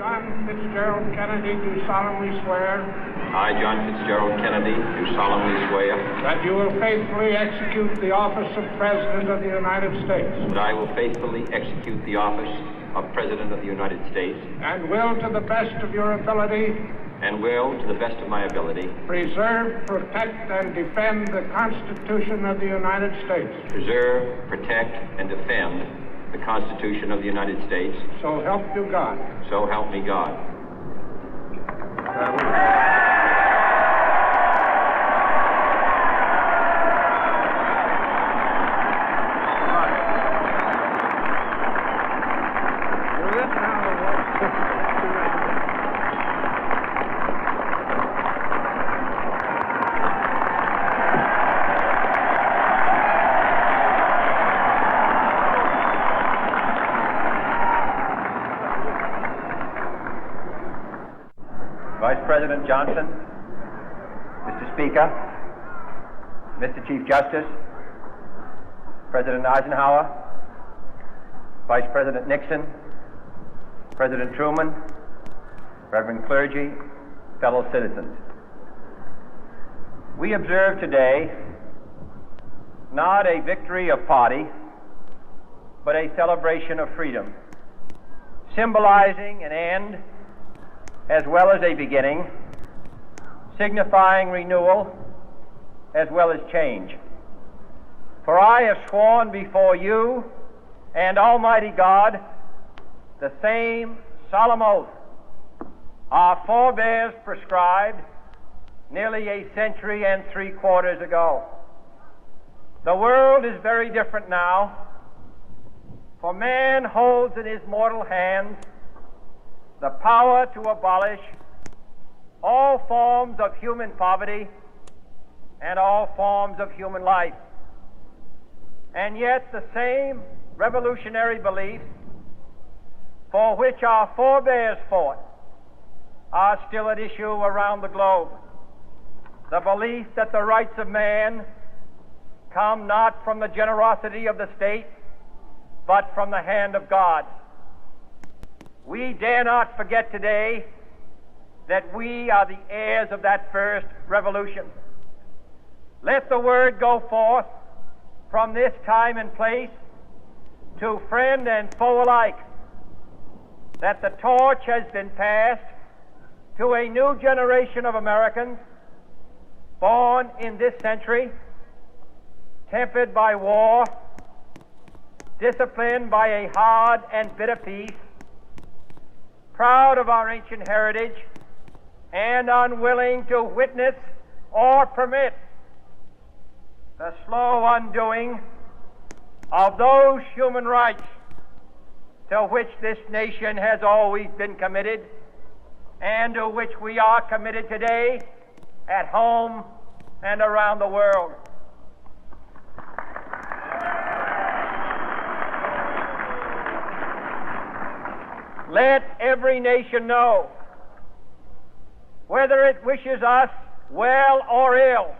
John Fitzgerald Kennedy, do solemnly swear. I, John Fitzgerald Kennedy, do solemnly swear. That you will faithfully execute the office of President of the United States. That I will faithfully execute the office of President of the United States. And will, to the best of your ability. And will, to the best of my ability. Preserve, protect, and defend the Constitution of the United States. Preserve, protect, and defend the Constitution of the United States. So help you God. So help me God. Vice President Johnson, Mr. Speaker, Mr. Chief Justice, President Eisenhower, Vice President Nixon, President Truman, Reverend clergy, fellow citizens. We observe today not a victory of party, but a celebration of freedom, symbolizing an end as well as a beginning, signifying renewal as well as change. For I have sworn before you and Almighty God the same solemn oath our forebears prescribed nearly a century and 3/4 ago. The world is very different now, for man holds in his mortal hands the power to abolish all forms of human poverty and all forms of human life. And yet the same revolutionary beliefs for which our forebears fought are still at issue around the globe. The belief that the rights of man come not from the generosity of the state, but from the hand of God. We dare not forget today that we are the heirs of that first revolution. Let the word go forth from this time and place to friend and foe alike that the torch has been passed to a new generation of Americans born in this century, tempered by war, disciplined by a hard and bitter peace, proud of our ancient heritage, and unwilling to witness or permit the slow undoing of those human rights to which this nation has always been committed and to which we are committed today at home and around the world. Let every nation know, whether it wishes us well or ill,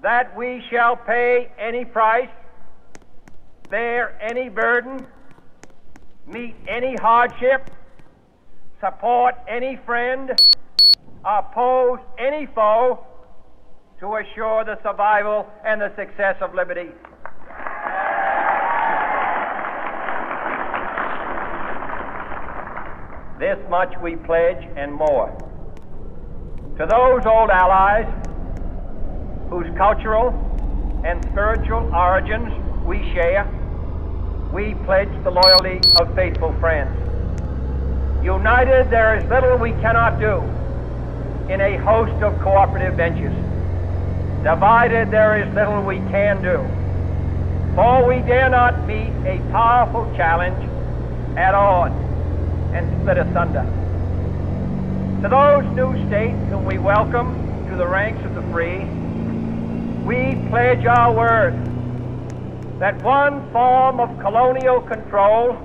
that we shall pay any price, bear any burden, meet any hardship, support any friend, oppose any foe to assure the survival and the success of liberty. This much we pledge and more. To those old allies whose cultural and spiritual origins we share, we pledge the loyalty of faithful friends. United, there is little we cannot do in a host of cooperative ventures. Divided, there is little we can do, for we dare not meet a powerful challenge at odds and split asunder. To those new states whom we welcome to the ranks of the free, we pledge our word that one form of colonial control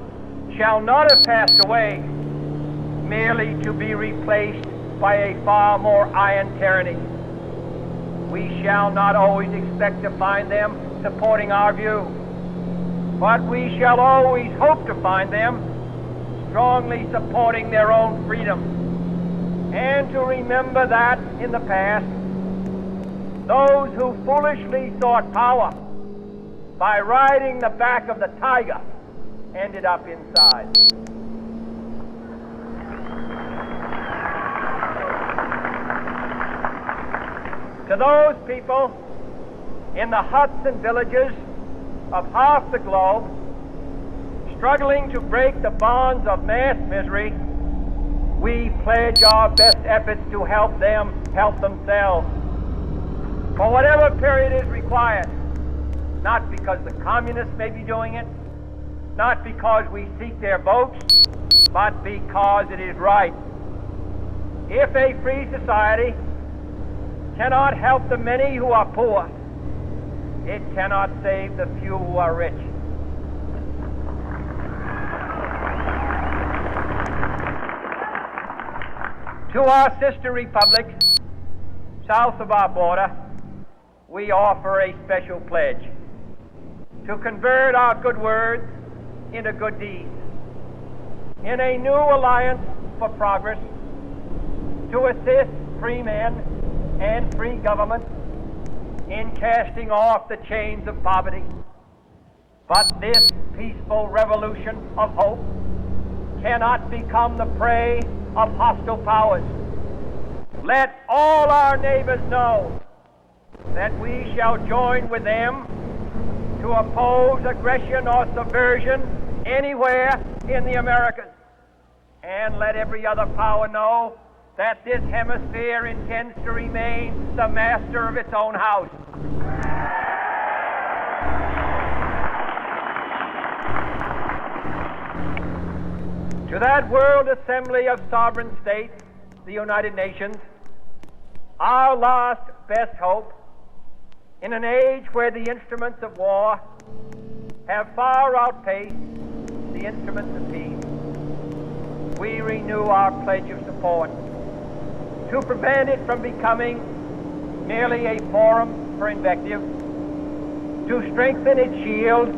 shall not have passed away merely to be replaced by a far more iron tyranny. We shall not always expect to find them supporting our view, but we shall always hope to find them strongly supporting their own freedom, and to remember that in the past, those who foolishly sought power by riding the back of the tiger ended up inside. To those people in the huts and villages of half the globe, struggling to break the bonds of mass misery, we pledge our best efforts to help them help themselves for whatever period is required, not because the communists may be doing it, not because we seek their votes, but because it is right. If a free society cannot help the many who are poor, it cannot save the few who are rich. To our sister republics south of our border, we offer a special pledge to convert our good words into good deeds, in a new alliance for progress, to assist free men and free government in casting off the chains of poverty. But this peaceful revolution of hope cannot become the prey of hostile powers. Let all our neighbors know that we shall join with them to oppose aggression or subversion anywhere in the Americas. And let every other power know that this hemisphere intends to remain the master of its own house. To that World Assembly of Sovereign States, the United Nations, our last best hope, in an age where the instruments of war have far outpaced the instruments of peace, we renew our pledge of support to prevent it from becoming merely a forum for invective, to strengthen its shield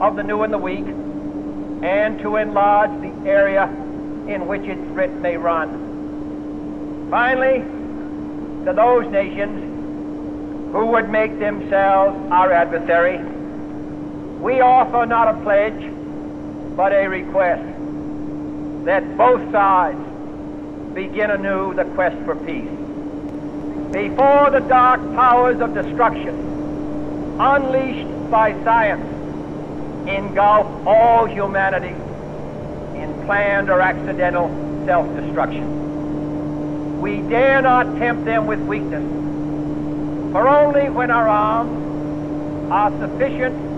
of the new and the weak, and to enlarge the area in which its threat may run. Finally, to those nations who would make themselves our adversary, we offer not a pledge, but a request that both sides begin anew the quest for peace. Before the dark powers of destruction, unleashed by science, engulf all humanity in planned or accidental self-destruction, we dare not tempt them with weakness, for only when our arms are sufficient